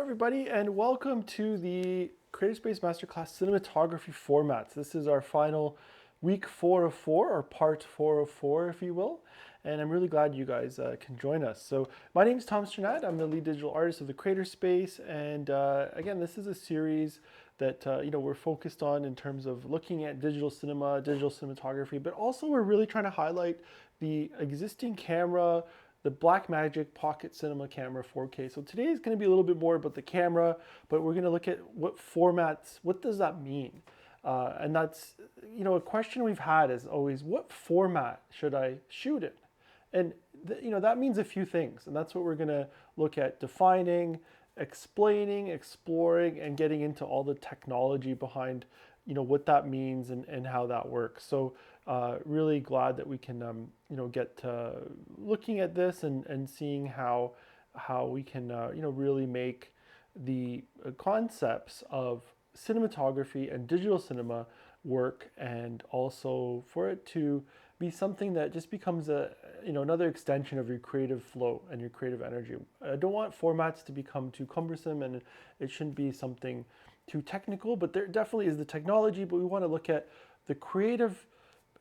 everybody, and welcome to the Creative Space Masterclass Cinematography Formats. This is our final week 4 of 4, or part 4 of 4, if you will. And I'm really glad you guys can join us. So my name is Tom Sternad. I'm the lead digital artist of the Creator Space. And again, this is a series that we're focused on in terms of looking at digital cinema, digital cinematography, but also we're really trying to highlight the existing camera, the Blackmagic Pocket Cinema Camera 4K. So today is going to be a little bit more about the camera, but we're going to look at what formats, what does that mean? And that's, a question we've had is always, what format should I shoot in? And that means a few things, and that's what we're going to look at defining, explaining, exploring, and getting into all the technology behind what that means and how that works. So really glad that we can get looking at this and seeing how we can really make the concepts of cinematography and digital cinema work, and also for it to be something that just becomes another extension of your creative flow and your creative energy. I don't want formats to become too cumbersome, and it shouldn't be something too technical, but there definitely is the technology, but we want to look at the creative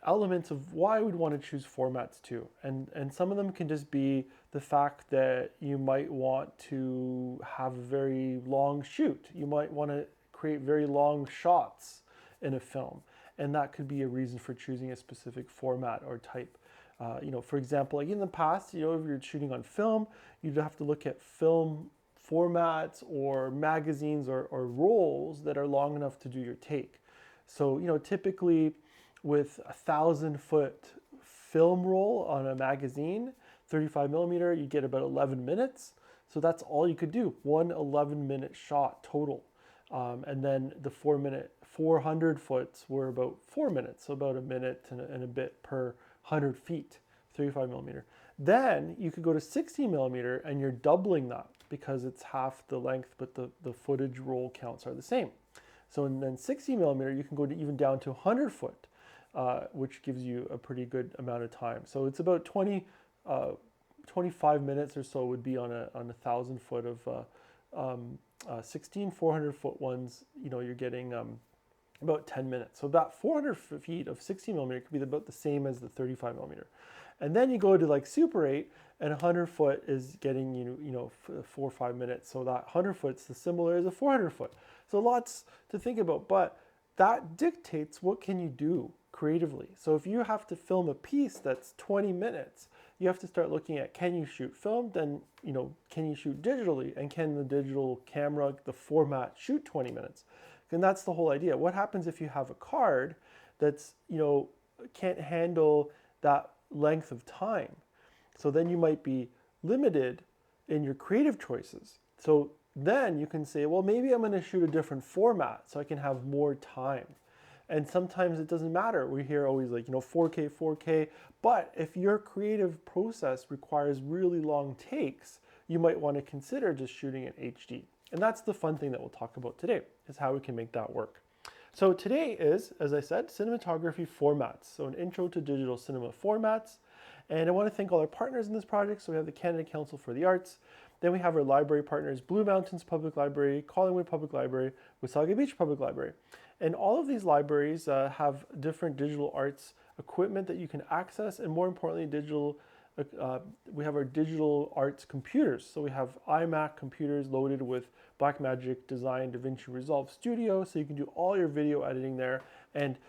elements of why we'd want to choose formats too. And some of them can just be the fact that you might want to have a very long shoot. You might want to create very long shots in a film, and that could be a reason for choosing a specific format or type. For example, like in the past, if you're shooting on film, you'd have to look at film formats or magazines or rolls that are long enough to do your take. So, typically with 1,000-foot film roll on a magazine, 35 millimeter, you get about 11 minutes. So that's all you could do, one 11-minute shot total. And then the 400 foots were about 4 minutes, so about a minute and a bit per 100 feet, 35 millimeter. Then you could go to 60 millimeter and you're doubling that because it's half the length, but the footage roll counts are the same. So and then 60 millimeter, you can go to even down to 100 foot, which gives you a pretty good amount of time. So it's about 25 minutes or so would be on a 1,000 foot of 16 400-foot ones. You're getting about 10 minutes. So about 400 feet of 60 millimeter could be about the same as the 35 millimeter. And then you go to like Super 8, and 100 foot is getting 4 or 5 minutes. So that 100 foot's the similar as a 400 foot. So lots to think about, but that dictates what can you do creatively. So if you have to film a piece that's 20 minutes, you have to start looking at, can you shoot film? Then, can you shoot digitally? And can the digital camera, the format, shoot 20 minutes? And that's the whole idea. What happens if you have a card that's, can't handle that length of time? So then you might be limited in your creative choices. So then you can say, well, maybe I'm going to shoot a different format so I can have more time. And sometimes it doesn't matter. We hear always like, 4K, 4K. But if your creative process requires really long takes, you might want to consider just shooting in HD. And that's the fun thing that we'll talk about today, is how we can make that work. So today is, as I said, cinematography formats. So an intro to digital cinema formats. And I want to thank all our partners in this project. So we have the Canada Council for the Arts. Then we have our library partners, Blue Mountains Public Library, Collingwood Public Library, Wasaga Beach Public Library. And all of these libraries have different digital arts equipment that you can access, and more importantly, we have our digital arts computers. So we have iMac computers loaded with Blackmagic Design DaVinci Resolve Studio, so you can do all your video editing there and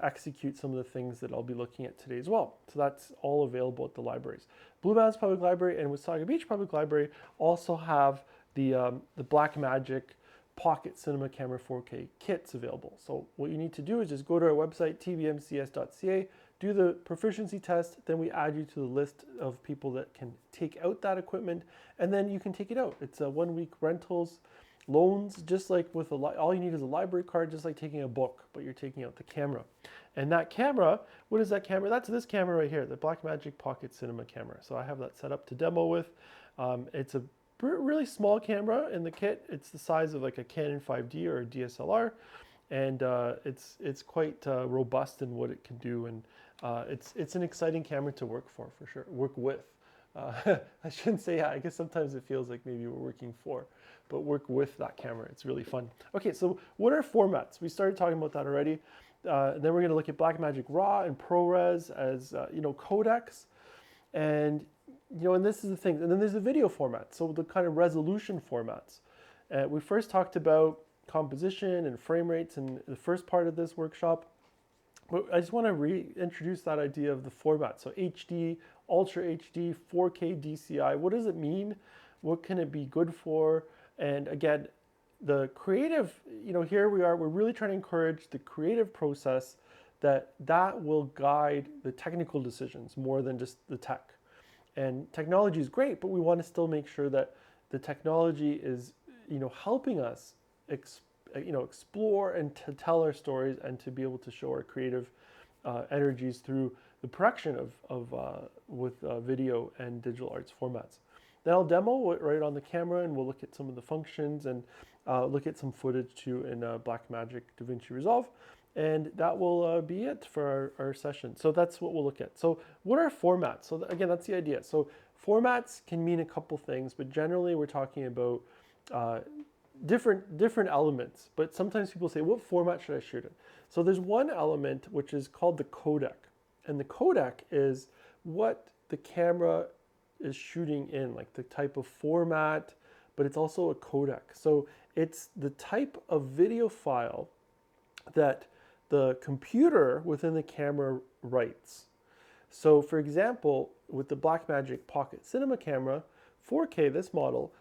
execute some of the things that I'll be looking at today as well. So that's all available at the libraries. Blue Mountains Public Library and Wasaga Beach Public Library also have the Blackmagic Pocket Cinema Camera 4K kits available. So what you need to do is just go to our website, tbmcs.ca, do the proficiency test, then we add you to the list of people that can take out that equipment, and then you can take it out. It's a 1-week rentals, loans, just like with all you need is a library card, just like taking a book, but you're taking out the camera. And that camera, what is that camera? That's this camera right here, the Blackmagic Pocket Cinema Camera. So I have that set up to demo with. It's a really small camera in the kit. It's the size of like a Canon 5D or a DSLR, and it's quite robust in what it can do, and it's an exciting camera to work with. I shouldn't say I guess sometimes it feels like maybe we're working for, but work with that camera. It's really fun. Okay, so what are formats? We started talking about that already. Then we're going to look at Blackmagic RAW and ProRes as codecs, and and this is the thing. And then there's the video format, so the kind of resolution formats. We first talked about composition and frame rates in the first part of this workshop. But I just want to reintroduce that idea of the format. So HD, Ultra HD, 4K DCI, what does it mean? What can it be good for? And again, the creative, here we are, we're really trying to encourage the creative process that will guide the technical decisions more than just the tech. And technology is great, but we want to still make sure that the technology is, helping us explore and to tell our stories and to be able to show our creative energies through the production with video and digital arts formats. Then I'll demo it right on the camera, and we'll look at some of the functions and look at some footage too in Blackmagic DaVinci Resolve. And that will be it for our session. So that's what we'll look at. So what are formats? So again, that's the idea. So formats can mean a couple things, but generally we're talking about different elements. But sometimes people say, what format should I shoot in? So there's one element which is called the codec. And the codec is what the camera is shooting in, like the type of format, but it's also a codec. So it's the type of video file that the computer within the camera writes. So for example, with the Blackmagic Pocket Cinema camera, 4K, this model,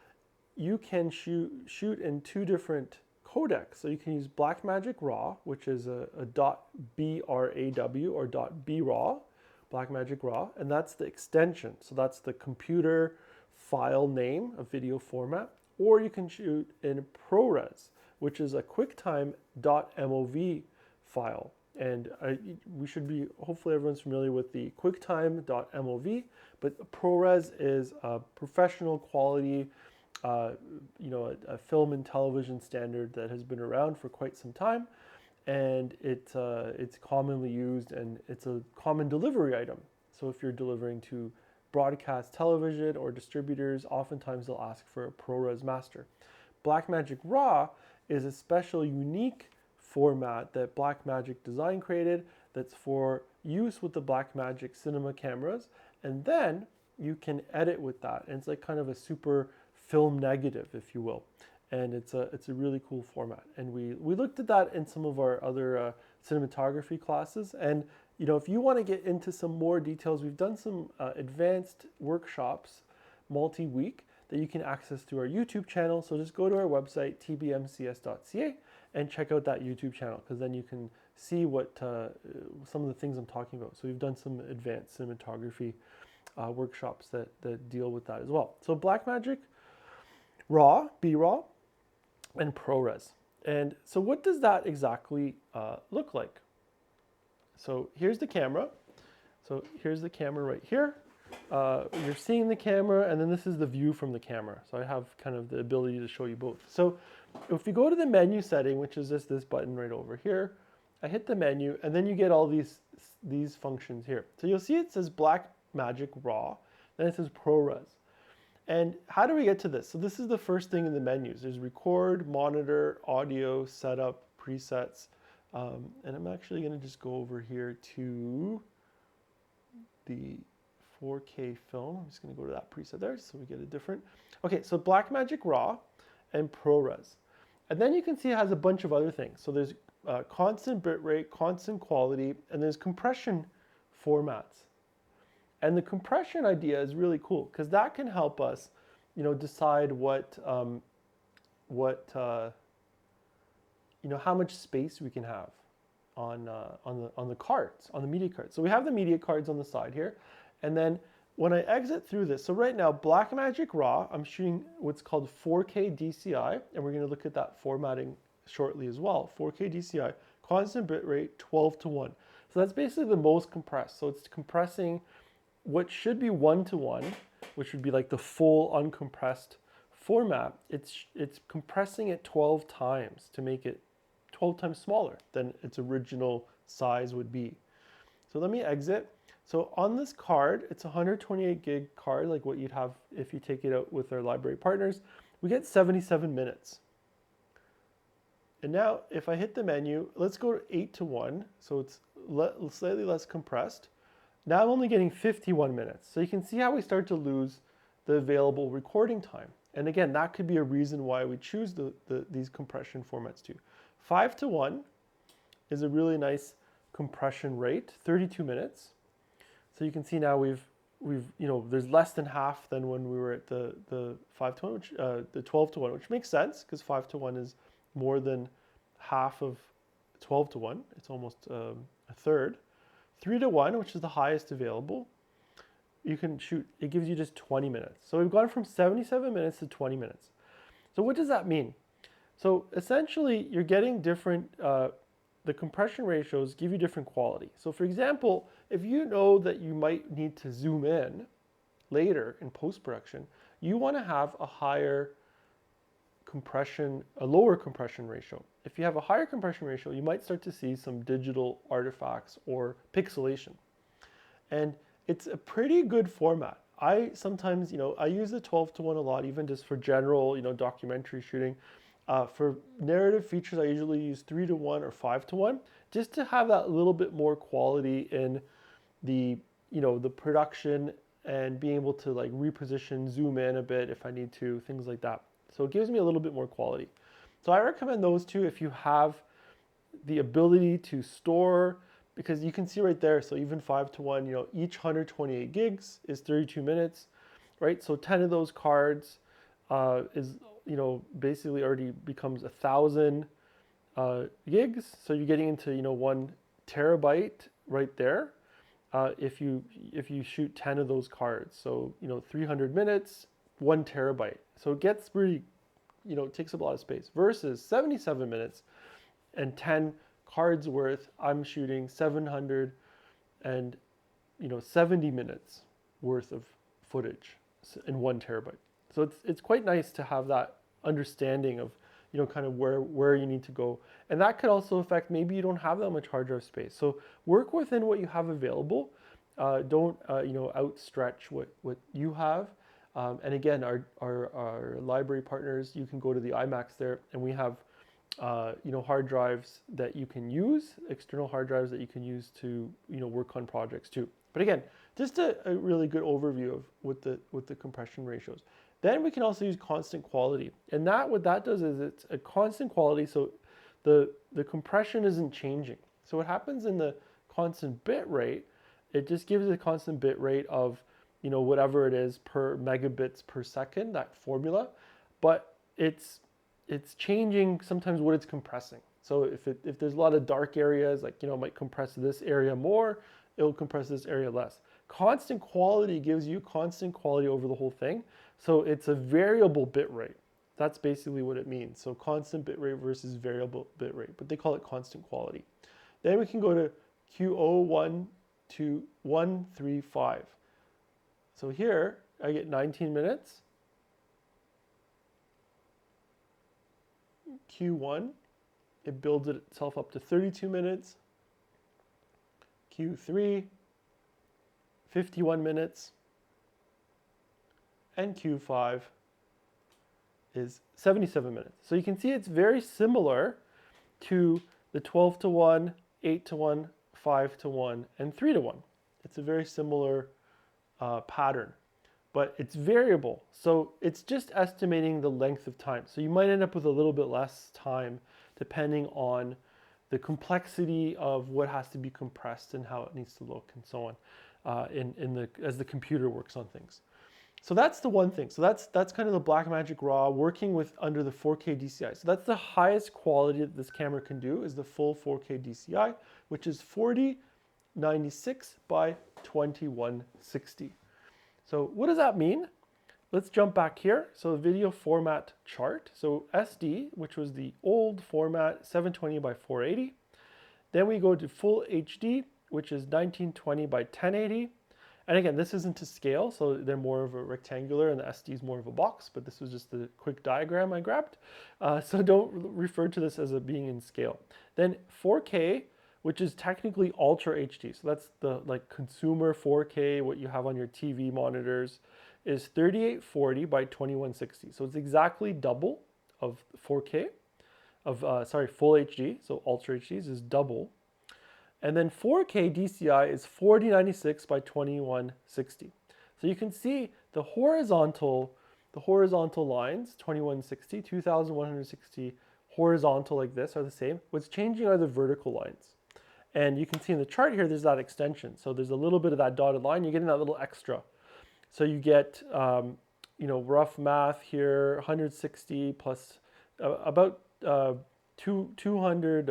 you can shoot in two different codecs. So you can use Blackmagic RAW, which is a .braw or .braw, Blackmagic RAW, and that's the extension. So that's the computer file name of video format. Or you can shoot in ProRes, which is a QuickTime .mov file. And we should be, hopefully everyone's familiar with the QuickTime .mov, but ProRes is a professional quality, a film and television standard that has been around for quite some time. And it's commonly used, and it's a common delivery item. So if you're delivering to broadcast television or distributors, oftentimes they'll ask for a ProRes master. Blackmagic RAW is a special, unique format that Blackmagic Design created that's for use with the Blackmagic Cinema cameras, and then you can edit with that. And it's like kind of a super film negative, if you will. And it's a really cool format. And we looked at that in some of our other cinematography classes. And if you want to get into some more details, we've done some advanced workshops multi-week that you can access through our YouTube channel. So just go to our website, tbmcs.ca, and check out that YouTube channel, because then you can see what some of the things I'm talking about. So we've done some advanced cinematography workshops that deal with that as well. So Blackmagic RAW, BRAW, and ProRes. And so what does that exactly look like? So here's the camera. So here's the camera right here. You're seeing the camera, and then this is the view from the camera. So I have kind of the ability to show you both. So if you go to the menu setting, which is just this button right over here, I hit the menu, and then you get all these functions here. So you'll see it says Blackmagic RAW, then it says ProRes. And how do we get to this? So this is the first thing in the menus. There's record, monitor, audio, setup, presets. And I'm actually going to just go over here to the 4K film. I'm just going to go to that preset there so we get a different. Okay, so Blackmagic RAW and ProRes. And then you can see it has a bunch of other things. So there's constant bitrate, constant quality, and there's compression formats. And the compression idea is really cool, because that can help us, decide how much space we can have on the cards, on the media cards. So we have the media cards on the side here, and then when I exit through this, so right now Blackmagic RAW, I'm shooting what's called 4K DCI, and we're going to look at that formatting shortly as well. 4K DCI, constant bitrate, 12:1. So that's basically the most compressed. So it's compressing what should be 1:1, which would be like the full uncompressed format. It's compressing it 12 times to make it 12 times smaller than its original size would be. So let me exit. So on this card, it's a 128 gig card, like what you'd have if you take it out with our library partners. We get 77 minutes. And now if I hit the menu, let's go to 8:1. So it's slightly less compressed. Now I'm only getting 51 minutes. So you can see how we start to lose the available recording time. And again, that could be a reason why we choose these compression formats too. 5:1 is a really nice compression rate, 32 minutes. So you can see now there's less than half than when we were at the 5:1, the 12:1, which makes sense because 5:1 is more than half of 12:1. It's almost a third. 3:1, which is the highest available, you can shoot, it gives you just 20 minutes. So we've gone from 77 minutes to 20 minutes. So what does that mean? So essentially you're getting different, the compression ratios give you different quality. So for example, if you know that you might need to zoom in later in post-production, you want to have a lower compression ratio. If you have a higher compression ratio, you might start to see some digital artifacts or pixelation. And it's a pretty good format. I sometimes, I use the 12:1 a lot, even just for general, documentary shooting. For narrative features, I usually use 3:1 or 5:1, just to have that little bit more quality in the, the production and being able to like reposition, zoom in a bit if I need to, things like that. So it gives me a little bit more quality. So I recommend those two if you have the ability to store, because you can see right there, so even 5:1, each 128 gigs is 32 minutes, right? So 10 of those cards is, basically already becomes 1,000 gigs. So you're getting into, 1 terabyte right there. If you shoot 10 of those cards, so 300 minutes, 1 terabyte. So it gets really, it takes up a lot of space. Versus 77 minutes and 10 cards worth, I'm shooting 770 minutes worth of footage in 1 terabyte. So it's quite nice to have that understanding of kind of where you need to go. And that could also affect, maybe you don't have that much hard drive space. So work within what you have available. Don't outstretch what you have. And again, our library partners, you can go to the IMAX there, and we have hard drives that you can use, external hard drives that you can use to work on projects too. But again, just a really good overview of with the compression ratios. Then we can also use constant quality, and what that does is it's a constant quality, so the compression isn't changing. So what happens in the constant bit rate, it just gives a constant bit rate of whatever it is per megabits per second, that formula, but it's changing sometimes what it's compressing. So if there's a lot of dark areas, like it might compress this area more, it'll compress this area less. Constant quality gives you constant quality over the whole thing. So it's a variable bit rate. That's basically what it means. So constant bit rate versus variable bit rate, but they call it constant quality. Then we can go to Q01 to 135. So here I get 19 minutes. Q1, it builds itself up to 32 minutes. Q3, 51 minutes. And Q5 is 77 minutes. So you can see it's very similar to the 12:1, 8:1, 5:1, and 3:1. It's a very similar pattern, but it's variable. So it's just estimating the length of time. So you might end up with a little bit less time depending on the complexity of what has to be compressed and how it needs to look and so on as the computer works on things. So that's the one thing. So that's kind of the Blackmagic RAW working with under the 4K DCI. So that's the highest quality that this camera can do, is the full 4K DCI, which is 4096 by 2160. So what does that mean? Let's jump back here. So the video format chart. So SD, which was the old format, 720 by 480. Then we go to full HD, which is 1920 by 1080. And again, this isn't to scale, so they're more of a rectangular and the SD is more of a box, but this was just the quick diagram I grabbed. So don't refer to this as being in scale. Then 4K, which is technically Ultra HD. So that's the like consumer 4K, what you have on your TV monitors, is 3840 by 2160. So it's exactly double of 4K, sorry, full HD. So Ultra HDs is double. And then 4K DCI is 4096 by 2160. So you can see the horizontal lines, 2160, 2160 horizontal like this are the same. What's changing are the vertical lines. And you can see in the chart here, there's that extension. So there's a little bit of that dotted line. You're getting that little extra. So you get, rough math here, 160 plus about 200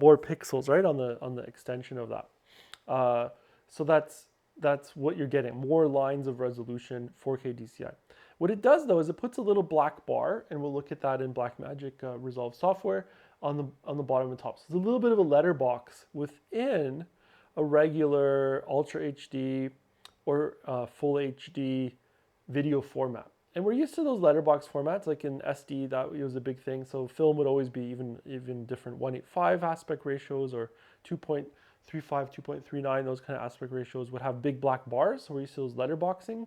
more pixels, right, on the extension of that. So that's what you're getting, more lines of resolution, 4K DCI. What it does though is it puts a little black bar, and we'll look at that in Blackmagic Resolve software on the bottom and top. So it's a little bit of a letterbox within a regular Ultra HD or Full HD video format. And we're used to those letterbox formats, like in SD, that was a big thing. So film would always be even different 1:8:5 aspect ratios, or 2.35, 2.39, those kind of aspect ratios would have big black bars. So we're used to those letterboxing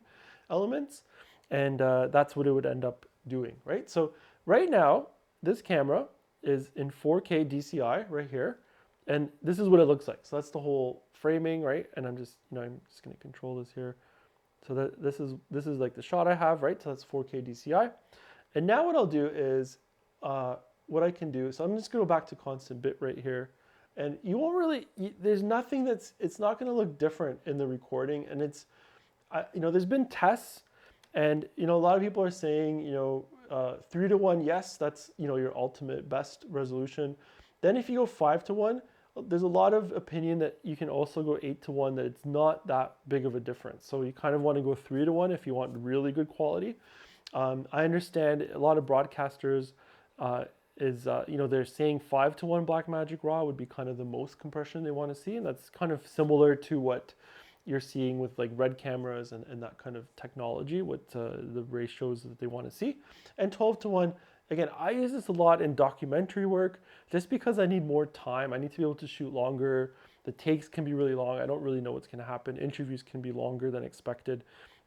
elements. And that's what it would end up doing, right? So right now, this camera is in 4K DCI right here. And this is what it looks like. So that's the whole framing, right? And I'm just going to control this here. So that this is like the shot I have, right? So that's 4K DCI. And now what I'll do is, what I can do, so I'm just going to go back to constant bit rate here. And you won't really, there's nothing it's not going to look different in the recording. And it's, there's been tests, and, a lot of people are saying, 3:1, yes, that's, your ultimate best resolution. Then if you go 5:1, there's a lot of opinion that you can also go 8:1, that it's not that big of a difference. So you kind of want to go 3:1 if you want really good quality. I understand a lot of broadcasters they're saying 5:1 Blackmagic RAW would be kind of the most compression they want to see, and that's kind of similar to what you're seeing with like red cameras and that kind of technology, what the ratios that they want to see. And 12:1, again, I use this a lot in documentary work just because I need more time. I need to be able to shoot longer. The takes can be really long. I don't really know what's going to happen. Interviews can be longer than expected.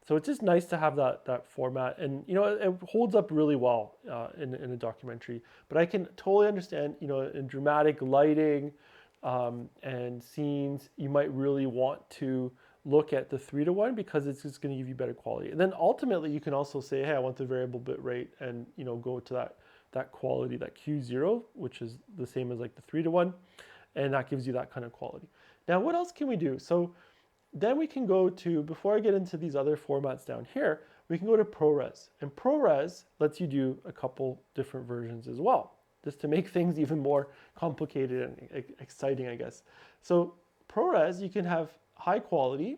So it's just nice to have that format. And, it holds up really well in a documentary. But I can totally understand, in dramatic lighting and scenes, you might really want to look at the 3:1 because it's just going to give you better quality. And then ultimately you can also say, hey, I want the variable bit rate, and go to that quality, that Q0, which is the same as like the 3:1, and that gives you that kind of quality. Now what else can we do? So then we can go to, before I get into these other formats down here, we can go to ProRes. And ProRes lets you do a couple different versions as well, just to make things even more complicated and exciting, I guess. So ProRes, you can have high quality,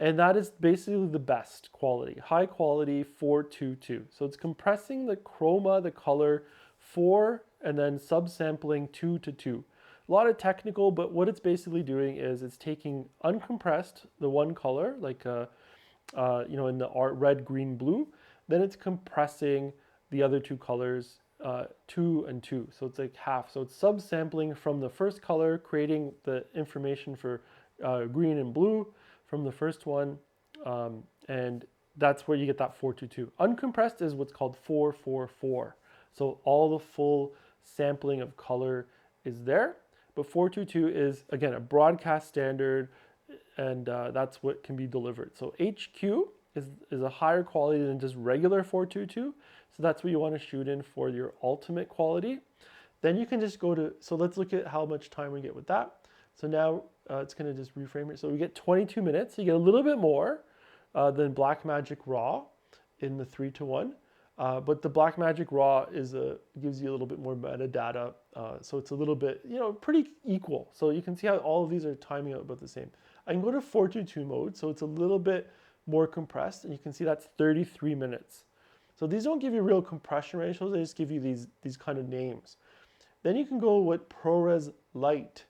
and that is basically the best quality, high quality 4:2:2. So it's compressing the chroma, the color 4, and then subsampling 2:2. A lot of technical, but what it's basically doing is it's taking uncompressed, the one color, like in the red, green, blue, then it's compressing the other two colors 2 and 2. So it's like half. So it's subsampling from the first color, creating the information for green and blue from the first one, and that's where you get that 4:2:2. Uncompressed is what's called 4:4:4. So all the full sampling of color is there, but 4:2:2 is, again, a broadcast standard, and that's what can be delivered. So HQ is a higher quality than just regular 4:2:2. So that's what you want to shoot in for your ultimate quality. Then you can just go to, so let's look at how much time we get with that. So now it's going to just reframe it. So we get 22 minutes. So you get a little bit more than Blackmagic RAW in the 3:1. But the Blackmagic RAW gives you a little bit more metadata. So it's a little bit, pretty equal. So you can see how all of these are timing out about the same. I can go to 4:2:2 mode. So it's a little bit more compressed, and you can see that's 33 minutes. So these don't give you real compression ratios. They just give you these kind of names. Then you can go with ProRes Lite,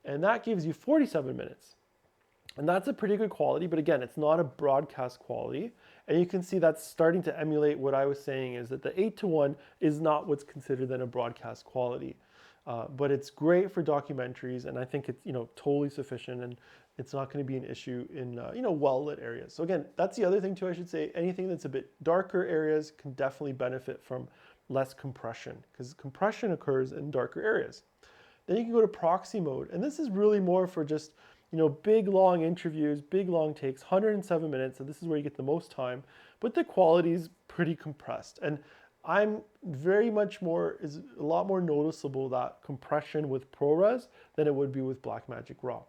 and that gives you 47 minutes. And that's a pretty good quality, but again, it's not a broadcast quality. And you can see that's starting to emulate what I was saying, is that the 8:1 is not what's considered then a broadcast quality. but it's great for documentaries, and I think it's, totally sufficient, and it's not going to be an issue in, well-lit areas. So again, that's the other thing too, I should say. Anything that's a bit darker areas can definitely benefit from less compression, because compression occurs in darker areas. Then you can go to proxy mode, and this is really more for just, big long interviews, big long takes, 107 minutes, so this is where you get the most time, but the quality is pretty compressed. And I'm very much is a lot more noticeable, that compression with ProRes than it would be with Blackmagic RAW.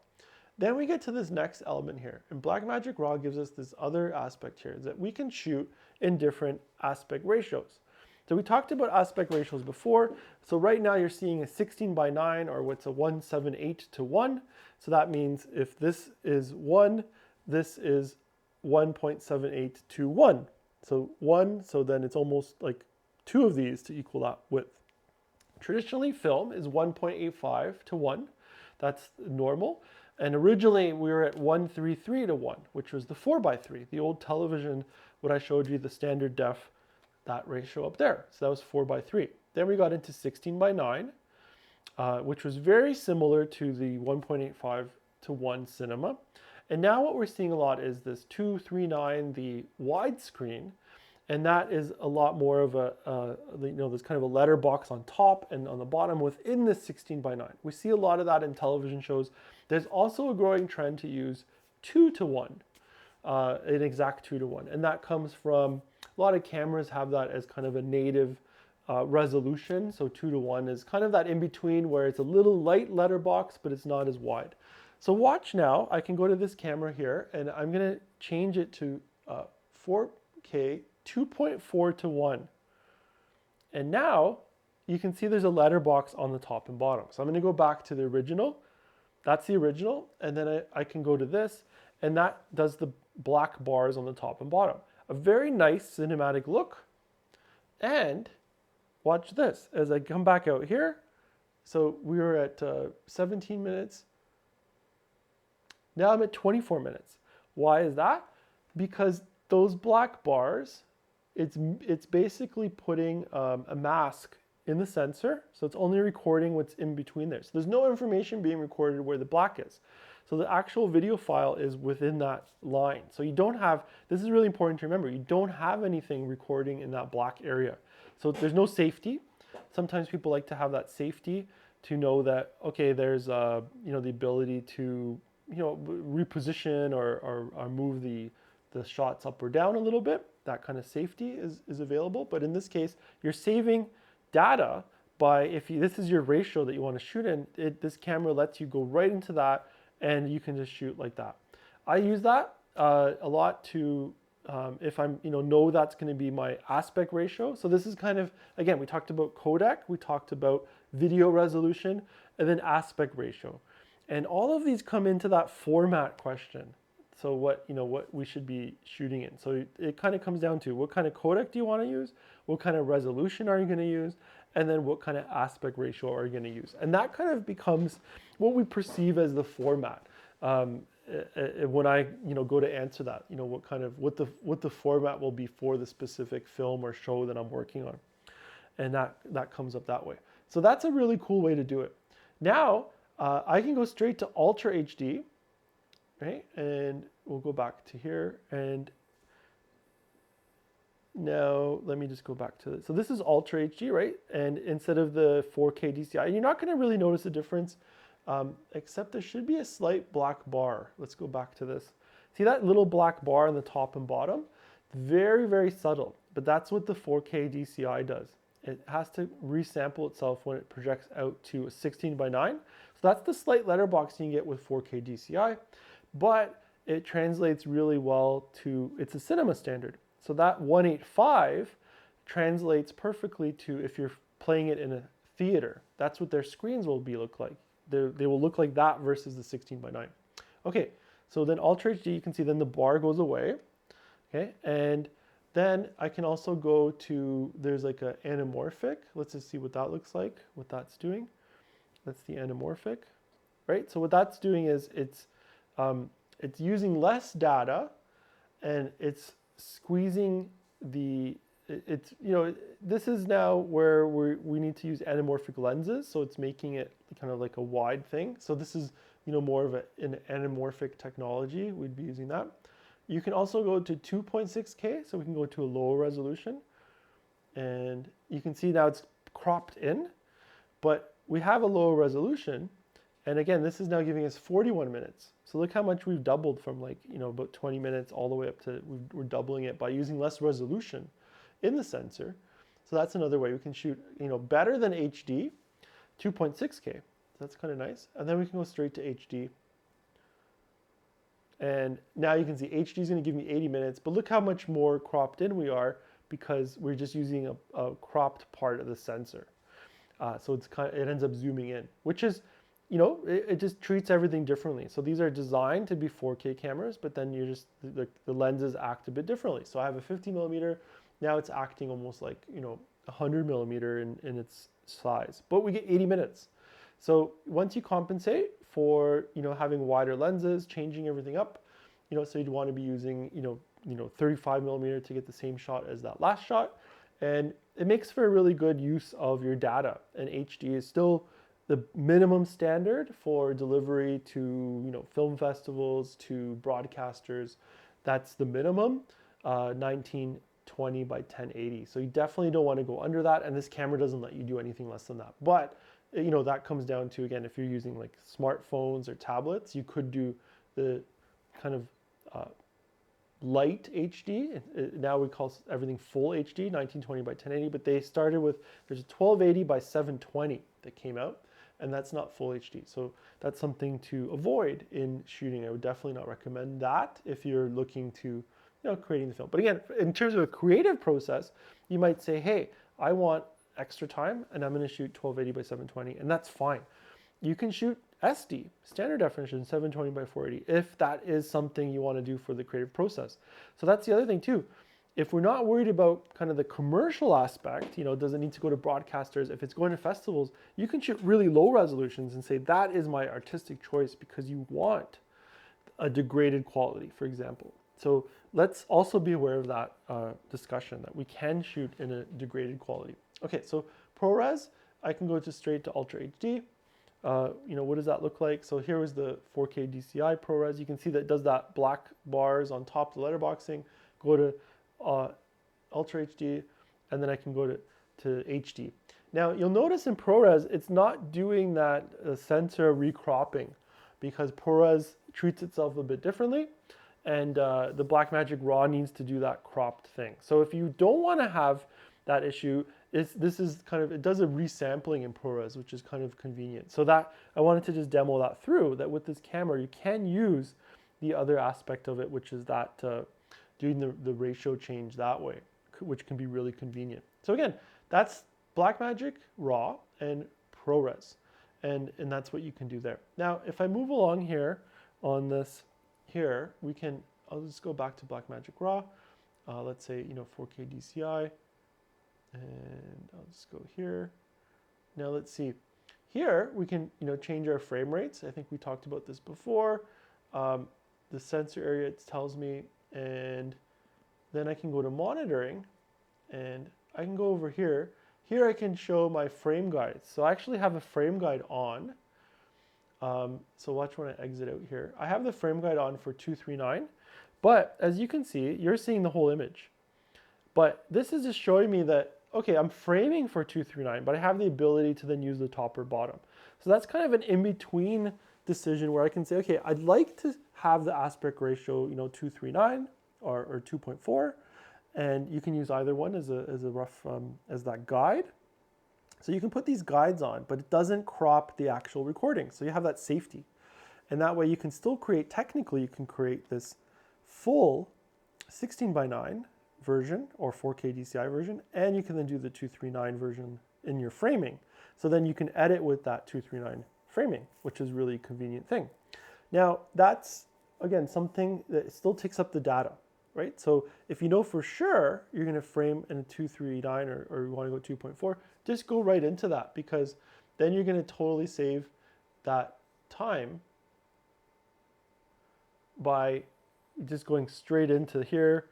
Then we get to this next element here, and Blackmagic RAW gives us this other aspect here, is that we can shoot in different aspect ratios. So we talked about aspect ratios before. So right now you're seeing a 16:9, or what's a 1:78:1. So that means if this is 1, this is 1.78:1. So 1, so then it's almost like 2 of these to equal that width. Traditionally, film is 1.85:1. That's normal. And originally we were at 1:33:1, which was the 4:3, the old television, what I showed you, the standard def, that ratio up there. So that was 4:3. Then we got into 16:9, which was very similar to the 1.85:1 cinema. And now what we're seeing a lot is this 2:3:9, the widescreen, and that is a lot more of there's kind of a letterbox on top and on the bottom within the 16:9. We see a lot of that in television shows. There's also a growing trend to use 2:1, an exact 2:1, and that comes from a lot of cameras have that as kind of a native resolution. So 2:1 is kind of that in between where it's a little light letterbox, but it's not as wide. So watch now, I can go to this camera here, and I'm going to change it to 4K 2.4:1. And now you can see there's a letterbox on the top and bottom. So I'm going to go back to the original. That's the original. And then I can go to this, and that does the black bars on the top and bottom. A very nice cinematic look. And watch this as I come back out here. So we were at 17 minutes. Now I'm at 24 minutes. Why is that? Because those black bars, it's basically putting a mask in the sensor. So it's only recording what's in between there. So there's no information being recorded where the black is. So the actual video file is within that line. So you don't have, this is really important to remember, you don't have anything recording in that black area. So there's no safety. Sometimes people like to have that safety to know that, okay, there's the ability to reposition or move the shots up or down a little bit. That kind of safety is available. But in this case, you're saving data by, this is your ratio that you want to shoot in, this camera lets you go right into that, and you can just shoot like that. I use that a lot to, if I'm, know that's going to be my aspect ratio. So this is kind of, again, we talked about codec, we talked about video resolution, and then aspect ratio. And all of these come into that format question. So what we should be shooting in. So it kind of comes down to what kind of codec do you want to use? What kind of resolution are you going to use? And then what kind of aspect ratio are you going to use? And that kind of becomes what we perceive as the format. When I go to answer that, what the format will be for the specific film or show that I'm working on. And that comes up that way. So that's a really cool way to do it. Now, I can go straight to Ultra HD, right? And we'll go back to here. And now let me just go back to this. So this is Ultra HD, right? And instead of the 4K DCI, and you're not going to really notice a difference, except there should be a slight black bar. Let's go back to this. See that little black bar on the top and bottom? Very, very subtle, but that's what the 4K DCI does. It has to resample itself when it projects out to a 16:9. So that's the slight letterbox you can get with 4K DCI, but it translates really well to, it's a cinema standard. So that 185 translates perfectly to if you're playing it in a theater. That's what their screens will look like. They will look like that versus the 16:9. Okay, so then Ultra HD, you can see then the bar goes away. Okay, and then I can also go to, there's like an anamorphic. Let's just see what that looks like, what that's doing. That's the anamorphic, right? So what that's doing is it's using less data, and it's squeezing it's, you know, this is now where we need to use anamorphic lenses, so it's making it kind of like a wide thing. So this is, you know, more of an anamorphic technology. We'd be using that. You can also go to 2.6K, so we can go to a lower resolution, and you can see now it's cropped in, but we have a lower resolution. And again, this is now giving us 41 minutes. So look how much we've doubled from, like, you know, about 20 minutes all the way up to, we're doubling it by using less resolution in the sensor. So that's another way we can shoot, you know, better than HD, 2.6K. So that's kind of nice. And then we can go straight to HD. And now you can see HD is going to give me 80 minutes, but look how much more cropped in we are because we're just using a cropped part of the sensor. So it's it ends up zooming in, which is, you know, it just treats everything differently. So these are designed to be 4K cameras, but then you just, the lenses act a bit differently. So I have a 50 millimeter, now it's acting almost like, you know, 100 millimeter in its size, but we get 80 minutes. So once you compensate for, you know, having wider lenses, changing everything up, you know, so you'd want to be using, you know, 35 millimeter to get the same shot as that last shot. And it makes for a really good use of your data. And HD is still the minimum standard for delivery to, you know, film festivals, to broadcasters. That's the minimum, 1920 by 1080. So you definitely don't want to go under that. And this camera doesn't let you do anything less than that. But, you know, that comes down to, again, if you're using like smartphones or tablets, you could do the kind of light HD. Now we call everything full HD, 1920 by 1080, but they started with, there's a 1280 by 720 that came out, and that's not full HD. So that's something to avoid in shooting. I would definitely not recommend that if you're looking to, you know, creating the film. But again, in terms of a creative process, you might say, hey, I want extra time and I'm going to shoot 1280 by 720, and that's fine. You can shoot SD, standard definition, 720 by 480, if that is something you want to do for the creative process. So that's the other thing too. If we're not worried about kind of the commercial aspect, you know, does it need to go to broadcasters? If it's going to festivals, you can shoot really low resolutions and say, that is my artistic choice because you want a degraded quality, for example. So let's also be aware of that discussion, that we can shoot in a degraded quality. Okay, so ProRes, I can go to straight to Ultra HD. You know, what does that look like? So here was the 4K DCI ProRes. You can see that it does that black bars on top of the letterboxing. Go to Ultra HD, and then I can go to HD. Now, you'll notice in ProRes, it's not doing that sensor recropping because ProRes treats itself a bit differently, and the Blackmagic RAW needs to do that cropped thing. So if you don't want to have that issue, this is kind of, it does a resampling in ProRes, which is kind of convenient. So that, I wanted to just demo that through, that with this camera, you can use the other aspect of it, which is that doing the ratio change that way, which can be really convenient. So again, that's Blackmagic RAW and ProRes, and that's what you can do there. Now, if I move along here on this here, we can, I'll just go back to Blackmagic RAW. Let's say, you know, 4K DCI. And I'll just go here. Now let's see. Here we can, you know, change our frame rates. I think we talked about this before. The sensor area, it tells me, and then I can go to monitoring, and I can go over here. Here I can show my frame guides. So I actually have a frame guide on. So watch when I exit out here. I have the frame guide on for 239, but as you can see, you're seeing the whole image. But this is just showing me that, okay, I'm framing for 239, but I have the ability to then use the top or bottom. So that's kind of an in-between decision where I can say, okay, I'd like to have the aspect ratio, you know, 239 or 2.4, and you can use either one as a rough, as that guide. So you can put these guides on, but it doesn't crop the actual recording. So you have that safety. And that way you can still create, technically you can create this full 16:9 version or 4K DCI version, and you can then do the 239 version in your framing. So then you can edit with that 239 framing, which is really a convenient thing. Now that's, again, something that still takes up the data, right? So if you know for sure you're gonna frame in a 239 or you wanna go 2.4, just go right into that, because then you're gonna totally save that time by just going straight into here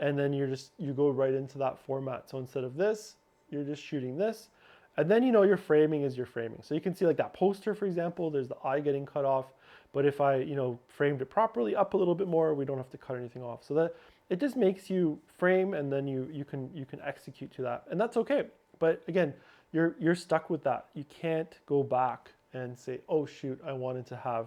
and then you go right into that format. So instead of this, you're just shooting this, and then your framing is your framing. So you can see like that poster, for example, there's the eye getting cut off, but if I framed it properly up a little bit more, we don't have to cut anything off. So that it just makes you frame, and then you can execute to that, and that's okay. But again, you're stuck with that. You can't go back and say, oh shoot, I wanted to have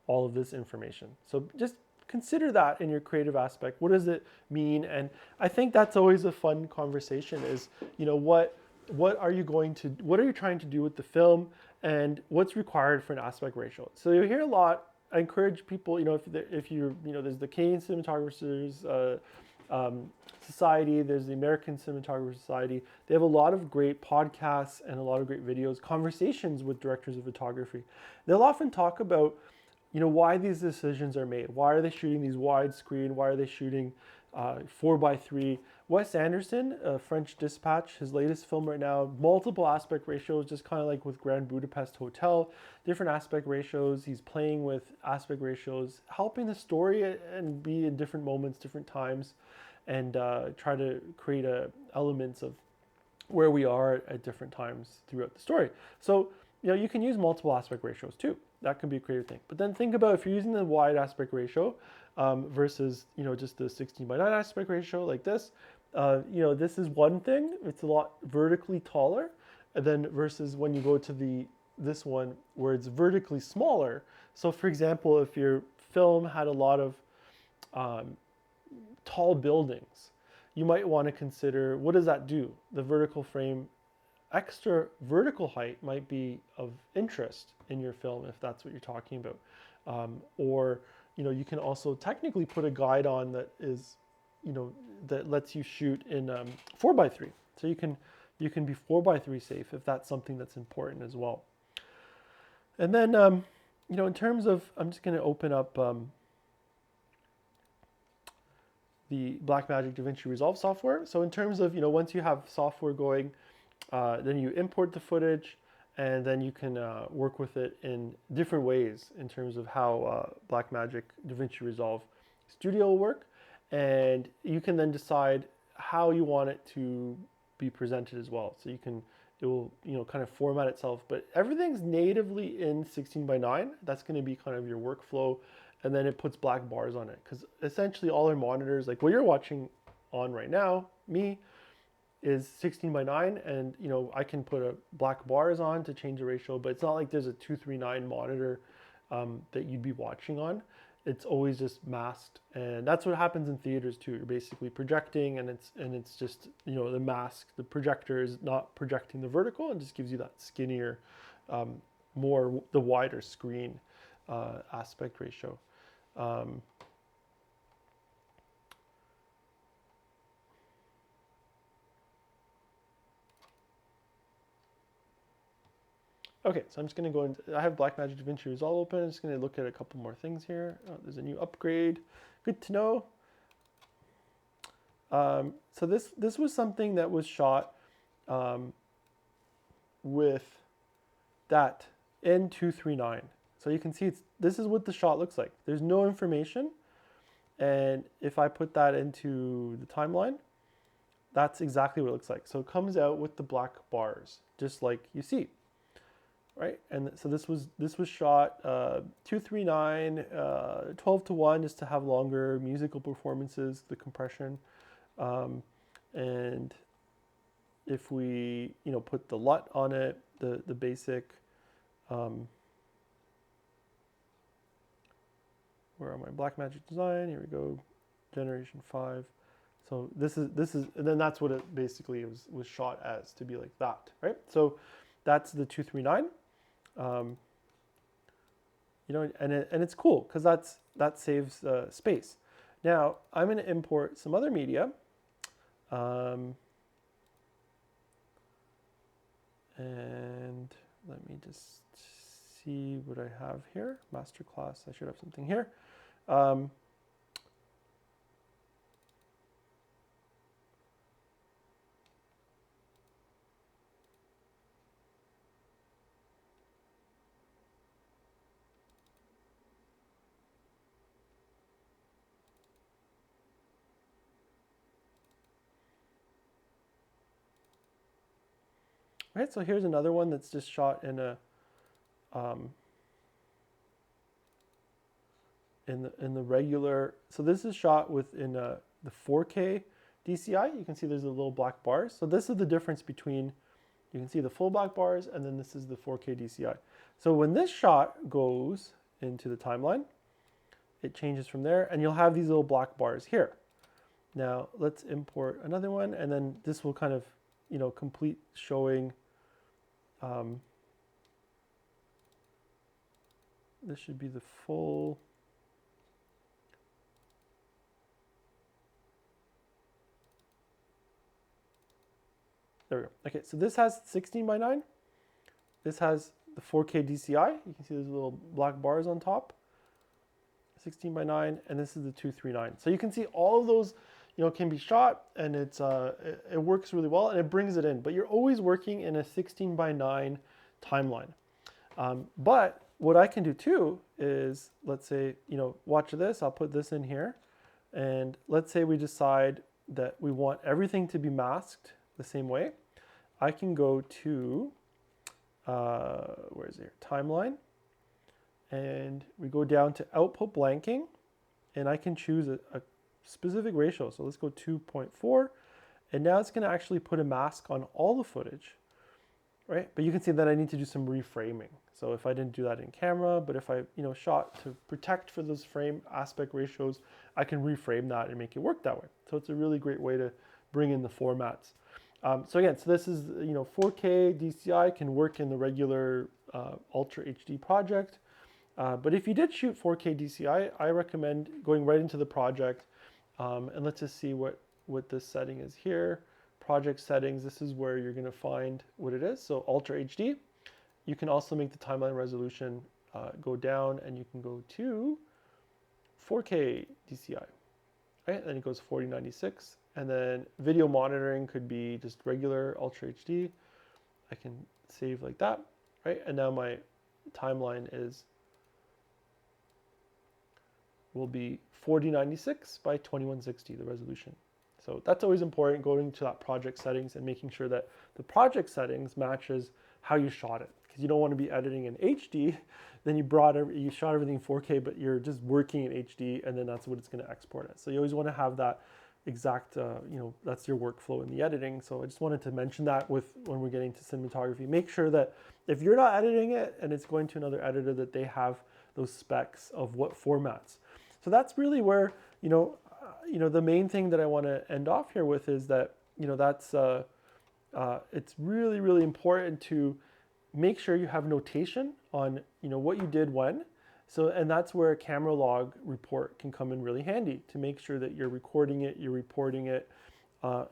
all of this information. So just consider that in your creative aspect. What does it mean? And I think that's always a fun conversation is, what are you trying to do with the film, and what's required for an aspect ratio? So you hear a lot. I encourage people, if you're, there's the Canadian Cinematographers Society, there's the American Cinematography Society. They have a lot of great podcasts and a lot of great videos, conversations with directors of photography. They'll often talk about why these decisions are made. Why are they shooting these widescreen? Why are they shooting 4:3? Wes Anderson, French Dispatch, his latest film right now, multiple aspect ratios, just kind of like with Grand Budapest Hotel, different aspect ratios. He's playing with aspect ratios, helping the story and be in different moments, different times, and try to create elements of where we are at different times throughout the story. So you can use multiple aspect ratios too. That can be a creative thing. But then think about if you're using the wide aspect ratio versus just the 16:9 aspect ratio like this. This is one thing. It's a lot vertically taller, and then versus when you go to this one where it's vertically smaller. So for example, if your film had a lot of tall buildings, you might want to consider, what does that do? The vertical frame, extra vertical height might be of interest in your film if that's what you're talking about. Or you can also technically put a guide on that is, that lets you shoot in 4:3. So you can be 4:3 safe if that's something that's important as well. And then in terms of, I'm just going to open up the Blackmagic DaVinci Resolve software. So in terms of once you have software going, then you import the footage, and then you can work with it in different ways in terms of how Blackmagic DaVinci Resolve Studio will work. And you can then decide how you want it to be presented as well. So it will kind of format itself, but everything's natively in 16:9. That's going to be kind of your workflow. And then it puts black bars on it, because essentially all our monitors, like what you're watching on right now, me, is 16:9, and I can put a black bars on to change the ratio, but it's not like there's a 239 monitor that you'd be watching on. It's always just masked, and that's what happens in theaters too. You're basically projecting, and it's just the mask, the projector is not projecting the vertical, and just gives you that skinnier, the wider screen aspect ratio. Okay, so I'm just going to go into, I have Blackmagic DaVinci Resolve open. I'm just going to look at a couple more things here. There's a new upgrade. Good to know. So this was something that was shot with that N239. So you can see this is what the shot looks like. There's no information. And if I put that into the timeline, that's exactly what it looks like. So it comes out with the black bars, just like you see. Right, and so this was shot 239, 12:1, just to have longer musical performances, the compression, and if we put the LUT on it, the basic, where are my Blackmagic design? Here we go, generation 5. So this is, and then that's what it basically was shot as, to be like that, right? So that's the 239. And it's cool because that saves space. Now I'm going to import some other media, and let me just see what I have here. Masterclass. I should have something here. Right, so here's another one that's just shot in a in the regular. So this is shot within the 4K DCI. You can see there's a little black bars. So this is the difference between, you can see the full black bars, and then this is the 4K DCI. So when this shot goes into the timeline, it changes from there, and you'll have these little black bars here. Now let's import another one, and then this will kind of, you know, complete showing. This should be the full. There we go. Okay, so this has 16:9. This has the 4K DCI. You can see there's little black bars on top. 16:9, and this is the 239. So you can see all of those, you know, can be shot, and it works really well, and it brings it in. But you're always working in a 16:9 timeline. But what I can do too is, let's say, you know, watch this. I'll put this in here, and let's say we decide that we want everything to be masked the same way. I can go to where is it here? Timeline, and we go down to output blanking, and I can choose a specific ratio. So let's go 2.4, and now it's going to actually put a mask on all the footage, right? But you can see that I need to do some reframing. So if I didn't do that in camera, but if I, you know, shot to protect for those frame aspect ratios, I can reframe that and make it work that way. So it's a really great way to bring in the formats. So again, so this is, you know, 4K DCI can work in the regular Ultra HD project. But if you did shoot 4K DCI, I recommend going right into the project. And let's just see what this setting is here. Project settings, this is where you're going to find what it is. So Ultra HD. You can also make the timeline resolution go down, and you can go to 4K DCI. Right? Then it goes 4096. And then video monitoring could be just regular Ultra HD. I can save like that, right? And now my timeline will be 4096 by 2160, the resolution. So that's always important, going to that project settings and making sure that the project settings matches how you shot it. Because you don't want to be editing in HD, then you shot everything in 4K, but you're just working in HD, and then that's what it's going to export as. So you always want to have that exact, you know, that's your workflow in the editing. So I just wanted to mention that when we're getting to cinematography. Make sure that if you're not editing it and it's going to another editor, that they have those specs of what formats. So that's really where, you know, the main thing that I want to end off here with is that, you know, that's it's really, really important to make sure you have notation on, you know, what you did when. So, and that's where a camera log report can come in really handy, to make sure that you're recording it, you're reporting it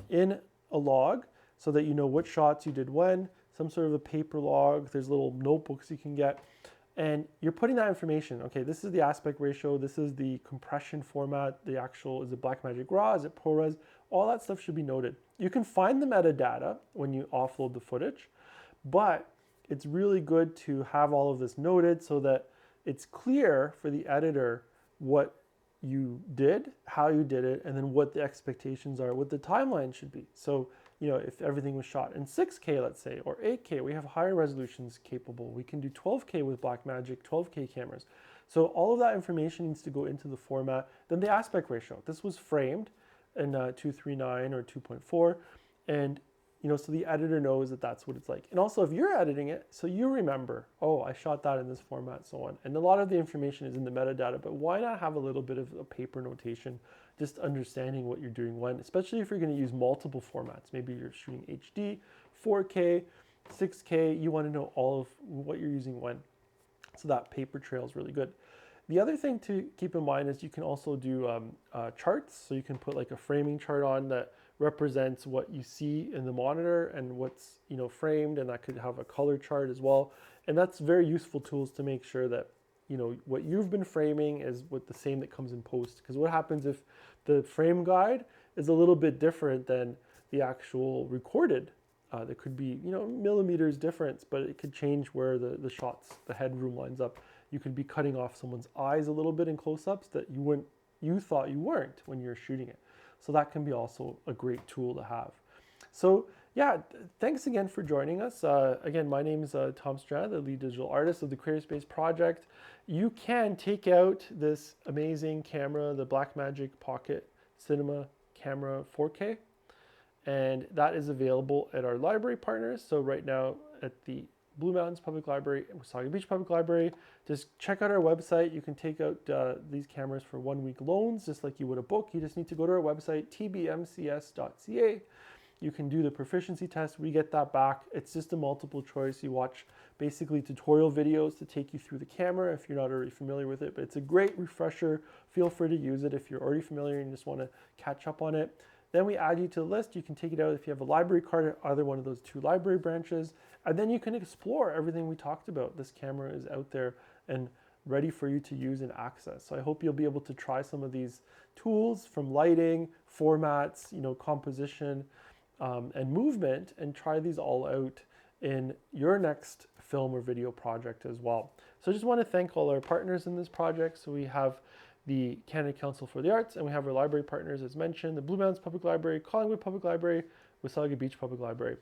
in a log, so that you know what shots you did when, some sort of a paper log. There's little notebooks you can get, and you're putting that information. Okay, this is the aspect ratio, this is the compression format, the actual, is it Blackmagic RAW, is it ProRes? All that stuff should be noted. You can find the metadata when you offload the footage, but it's really good to have all of this noted so that it's clear for the editor what you did, how you did it, and then what the expectations are, what the timeline should be. So, you know, if everything was shot in 6K, let's say, or 8K, we have higher resolutions capable. We can do 12K with Blackmagic, 12K cameras. So all of that information needs to go into the format. Then the aspect ratio. This was framed in 239 or 2.4, and you know, so the editor knows that that's what it's like. And also if you're editing it, so you remember, oh, I shot that in this format, so on. And a lot of the information is in the metadata, but why not have a little bit of a paper notation, just understanding what you're doing when, especially if you're going to use multiple formats. Maybe you're shooting HD, 4K, 6K, you want to know all of what you're using when. So that paper trail is really good. The other thing to keep in mind is you can also do charts. So you can put like a framing chart on that represents what you see in the monitor and what's, you know, framed, and that could have a color chart as well. And that's very useful tools to make sure that, you know, what you've been framing is what the same that comes in post. Because what happens if the frame guide is a little bit different than the actual recorded? There could be, you know, millimeters difference, but it could change where the shots, the headroom lines up. You could be cutting off someone's eyes a little bit in close-ups that you thought you weren't when you're shooting it. So that can be also a great tool to have. So Yeah, thanks again for joining us. Again, my name is Tom Strand, the lead digital artist of the CreatorSpace project. You can take out this amazing camera, the Blackmagic Pocket Cinema Camera 4K, and that is available at our library partners. So right now at the Blue Mountains Public Library and Wasaga Beach Public Library, just check out our website. You can take out these cameras for 1 week loans, just like you would a book. You just need to go to our website, tbmcs.ca. You can do the proficiency test. We get that back. It's just a multiple choice. You watch basically tutorial videos to take you through the camera if you're not already familiar with it, but it's a great refresher. Feel free to use it if you're already familiar and just want to catch up on it. Then we add you to the list. You can take it out if you have a library card at either one of those 2 library branches, and then you can explore everything we talked about. This camera is out there and ready for you to use and access. So I hope you'll be able to try some of these tools, from lighting, formats, composition, and movement, and try these all out in your next film or video project as well. So I just want to thank all our partners in this project. So we have the Canada Council for the Arts, and we have our library partners as mentioned, the Blue Mountains Public Library, Collingwood Public Library, Wasaga Beach Public Library.